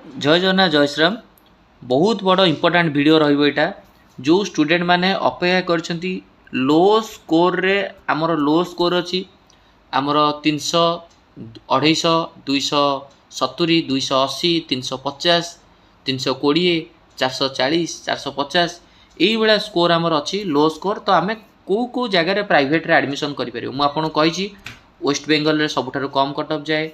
जय जगन्नाथ जय श्रीराम। बहुत बड़ इंपोर्टाट वीडियो रहा जो स्टूडेंट माने अपेक्षा करछंती लो स्कोर रे आमर लो स्कोर अच्छी आमर 300 250 270 280 350 320 440 450 यही भाया स्कोर आमर अच्छी लो स्कोर। तो आम कौ जगार प्राइवेट एडमिशन करें मुझे कही वेस्ट बेंगल रे सबुठारु कम कटअफ जाए।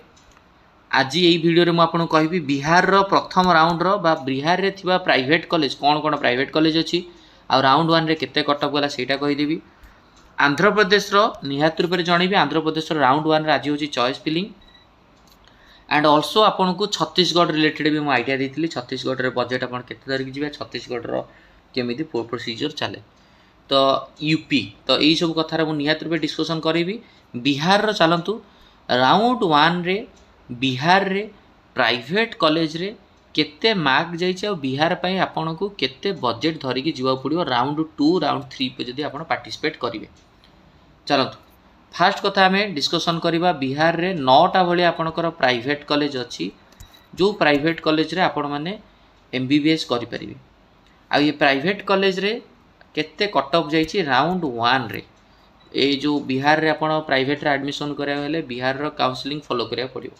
आज यही वीडियो में आपको कहबी बिहार रो प्रथम राउंड रो बा बिहार रे थिबा प्राइवेट कॉलेज कौन कौन प्राइवेट कॉलेज अच्छी आ राउंड वन रे केते कटअफ गला सेटा कहीदेवी। आंध्र प्रदेश रो निहात रूप से जनइबी आंध्र प्रदेश रो राउंड वन रे आज होची चॉइस फिलिंग एंड ऑल्सो आपन को छत्तीसगढ़ रिलेटेड भी मु आइडिया देती। छत्तीसगढ़ रे बजेट आपन केते धरिक जिबे छत्तीसगढ़ रो केमिति प्रोसीजर चले तो यूपी तो यही सब कथार मु निहात रूप डिस्कसन करेबी। बिहार रो चलंतु राउंड वन रे बिहार रे प्राइवेट कॉलेज रे केते मार्क जाइए और बिहार पाई आपन को केते बजेट धरिकी जीवा पड़ो राउंड 2 राउंड 3 पे जदि आपन पार्टिसिपेट करेंगे। चलतु फास्ट कथा आम डिस्कसन करवा बिहार रे 9टा भाई आपणकर प्राइवेट कॉलेज अच्छी जो प्राइवेट कॉलेज रे आपण माने एमबीबीएस करें। आ ये प्राइवेट कॉलेज रे केते कट ऑफ जाइए राउंड वन रे ये जो बिहार रे आपण प्राइवेट रे एडमिशन कराया बिहार रो काउंसलिंग फॉलो करा पड़ो।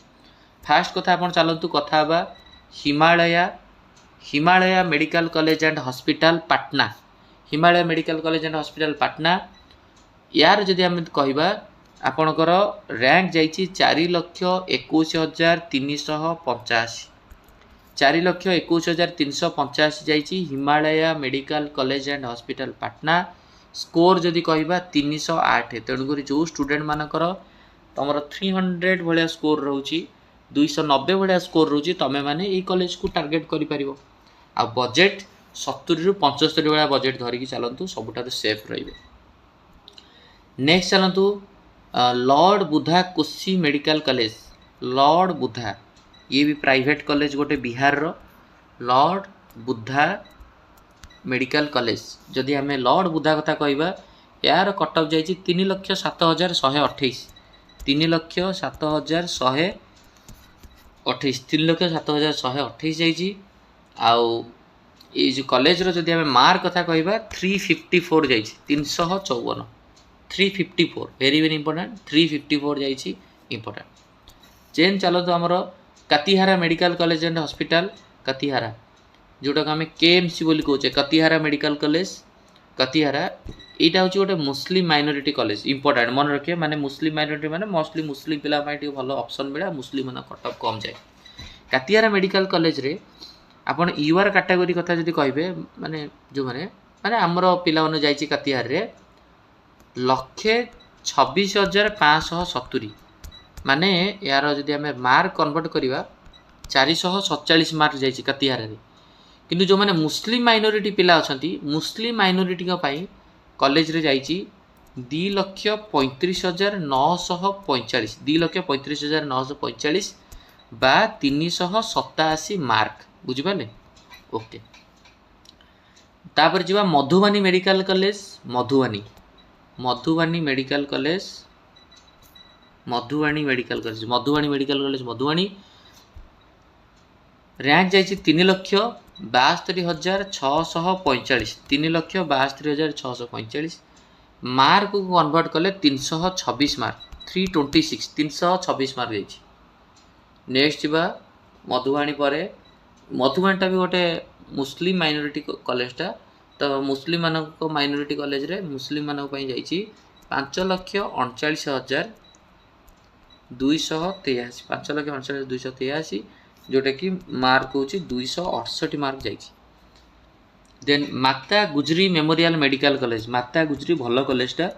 फास्ट कथा आपण चलतु कथा बा Himalaya medical college and hospital Patna. Himalaya medical college and hospital Patna यार जदि आम कहवा आपणकर रैंक जाइए 4,21,385 4,21,385 जाइए Himalaya medical college and hospital Patna. Score जदि कहवा 308 तेणुक जो स्टूडेंट मानकर तुम 300 भाया स्कोर रोची 290 भाया स्कोर रोची तमें मैंने ये कॉलेज को टार्गेट कर आ बजेट 70 रु 75 भाया बजेट धरिकी चलतु सबुठ सेफ रे। नेक्स्ट चलतु लॉर्ड बुधा कोसी मेडिकल कॉलेज। लॉर्ड बुधा ये भी प्राइवेट कॉलेज गोटे बिहार रो लॉर्ड बुधा मेडिकल कॉलेज। जदि आम लॉर्ड बुधा कथा कहवा यार कटअफ जाइए 3,07,128 3,07,128 3,07,128 जाइए। आउ ये जो कॉलेज रो जदि आम मार्क कथा कहवा 354 जाइए 354 354 वेरी वेरी इंपोर्टेंट 354 जाइए इंपोर्टेंट। चेन चलतु आमर कतिहारा मेडिकल कॉलेज एंड हॉस्पिटल कतिहारा जोटा को आम केएमसी बोली कहे कतिहारा मेडिकल कॉलेज कतिहारा यहाँ हूँ गोटे मुस्लिम माइनॉरिटी कॉलेज इंपोर्टेंट मन रखिए माने मुस्लिम माइनॉरिटी माने मोस्टली मुस्लिम पिला भल ऑप्शन मिले मुस्लिम मान कटअफ कम जाए। कतिहारा मेडिकल कॉलेज रे आपन यूआर कैटेगरी कथा जदि कहबे माने जो माने आमर पिला माने जाइए कतिहार रे 1,26,570 माने यार जदि आम मार्क कन्वर्ट करवा 447 मार्क जाइए कतिहार रे। किंतु जो मैंने मुस्लिम माइनॉरिटी पिला अच्छा मुस्लिम माइनॉरिटी कॉलेज रे जाइए 2,35,945 2,35,945 बा 387 मार्क बुझिपारे। ओके तापर जीवा Madhubani medical college Madhubani medical college Madhubani medical college Madhubani rank जाइए 3,72,645 3,72,645 मार्क को कन्वर्ट कले 326 मार्क 326 मार्क जाइए। नेक्स्ट बा मधुबनी परे मधुबनीटा भी गोटे मुस्लिम माइनॉरिटी कॉलेजटा तो मुस्लिम माइनॉरिटी कॉलेज रे मुस्लिम मान जाइए 5,39,283 5,39,283 जोटा कि मार्क हूँ 268 मार्क जाइए। देन माता गुजरी मेमोरियल मेडिकल कॉलेज माता गुजरी भल कॉलेजटा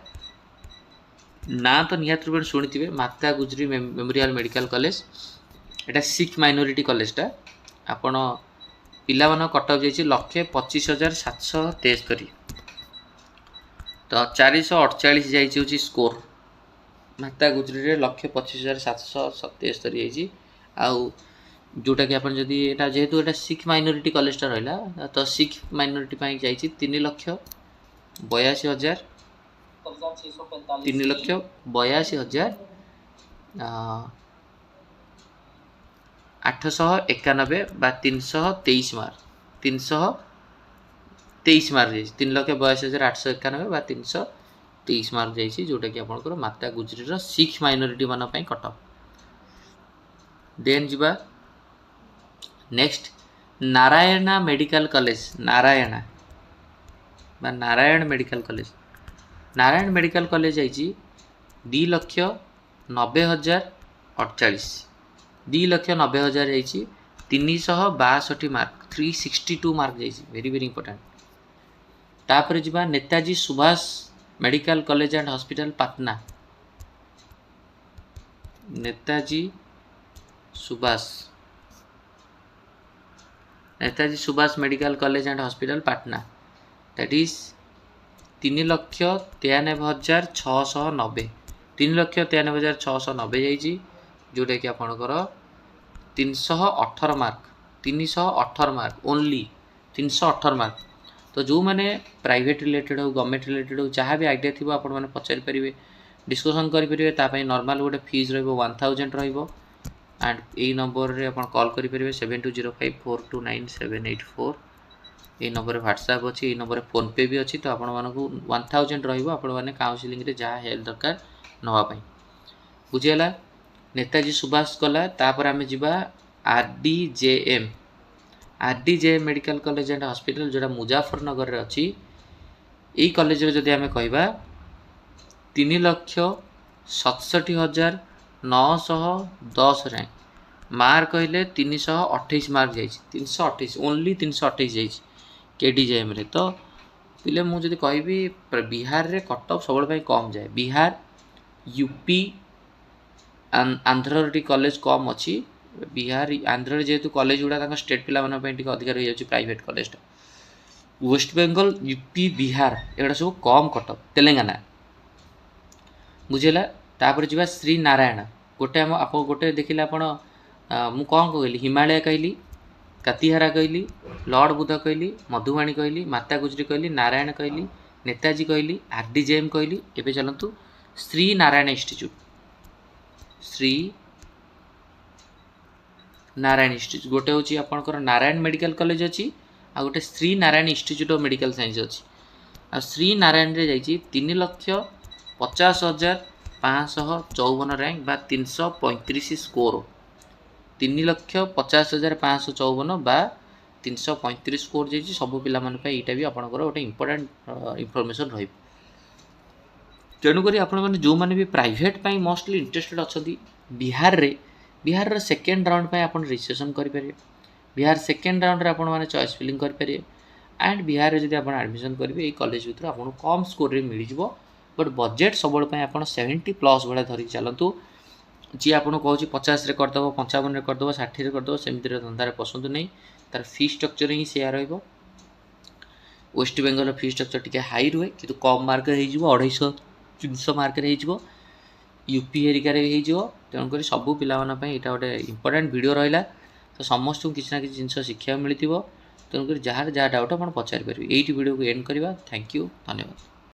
ना तो निहात रूप शुणी माता गुजरी मेमोरियल मेडिकल कॉलेज एटा सिख माइनॉरिटी कॉलेजटा आपण पिला मान कटअफ जाइए 1,25,773 तो 448 जाइए स्कोर माता गुजरी रे 1,25,773 जाइए। आउ जोटा कि आपन जदि एटा जेहेतु एटा सिख माइनॉरिटी कॉलेजटा रहा तो सिख माइनॉरिटी पाई जाइए 3,82,000 3,82,000 891 बा 323 मार्क 323 मार्क जाइए 3,82,891 बा 323 मार्क जाइए जोटा कि आपंकर माता गुजरी सिक्स माइनॉरिटी मान कट ऑफ। देन जीवा next Narayana medical college Narayan medical college Narayan medical college जाइए 2,90,048 2,90,000 जाइए 362 मार्क 362 मार्क जाइए वेरी वेरी इंपोर्टेंट। तापर जीवा Netaji Subhash medical college and hospital Patna Netaji Subhash medical college and hospital Patna that is 3,93,690 3,93,690 जाइए जोटा कि आपंकर 318 मार्क ओनली 318 मार्क। तो जो मैंने प्राइवेट रिलेटेड हो गवर्नमेंट रिलेटेड हो जहाँ भी आइडिया थी आप मैंने पचारि पारे डिस्कसन करेंगे नॉर्मल गोटे फीस रो1000 एंड यही नंबर रे आप कॉल करेंगे 7205429784 ये नंबर व्हाट्सएप अच्छी ये नंबर फोनपे भी अच्छी तो आपण 1000 रही काउनसिलिंग जहाँ हेल्प दरकार नापी बुझीगला। नेताजी सुभाष गला तापर आम जा आरडीजेएम मेडिकल कॉलेज एंड हॉस्पिटल जोड़ा मुजफ्फरनगर रे अच्छी यही कॉलेज जदि आम कह 3,67,910 रैंक मार्क कहले 328 मार्क जाइए 328 ओनली 328 जाइए केडीजेएम रे। तो पिले मुझे कहि बिहार रे कट ऑफ सब कम जाए बिहार यूपी आंध्र कॉलेज कम अच्छी बिहार आंध्र जेहेतु कॉलेज गुड़ा स्टेट पिला अधिकार हो जाए private college west Bengal UP Bihar एगुड़ा सब कम कट ऑफ तेलंगाना बुझेगा। तापर जी श्री नारायण गोटे आप गोटे देखिले आप मु कौन कहली हिमालय कहली कातिहारा कहली लॉर्ड बुद्ध कहली मधुबाणी कहली माता गुजरी कहली नारायण कहली नेताजी कहली आरडीजेएम कहली एवं चलतु श्री नारायण इंस्टीट्यूट गोटे हूँ आपंकर नारायण मेडिकल कॉलेज अच्छी आ गोटे Shri Narayan institute of medical science अच्छी आ श्री नारायण रे जाइए 3,50,554 रैंक बा 335 स्कोर 3,50,554 बा 335 स्कोर जाइए सब पिला यहाँ भी आपंकर गोटे इंपोर्टेंट इनफॉरमेशन रही। तेणुक जो मैंने भी प्राइवेट मोस्टली इंटरेस्टेड अच्छा बिहार सेकेंड राउंड पे आप रजिस्ट्रेशन करेंगे बिहार सेकेंड राउंड आप चॉइस फिलिंग करेंगे एंड बिहार जब आप एडमिशन करेंगे ये कॉलेज भर आपको कम स्कोर मिल जाए बट बजेट सब आप 70+ भाया धरिक चलतु जी आपको कहूँ 50 रे करदेव 55 रे करदेव 60 रे करदेव सेमती धंदार पसंद नहीं तार फी स्ट्रक्चर ही से वेस्ट बेंगल फी स्ट्रक्चर टी हाई रुए कि कम मार्क हो 250-300 मार्क यूपी एरिकार तेणुक सबू पिला यहाँ गोटे इंपोर्टेंट वीडियो रहा तो समस्त किसी ना किसी जिन शिक्षा मिली तेणुक जहाँ जहाँ डाउट आप पचारि पारे ये वीडियो को एंड करवा। थैंक यू धन्यवाद।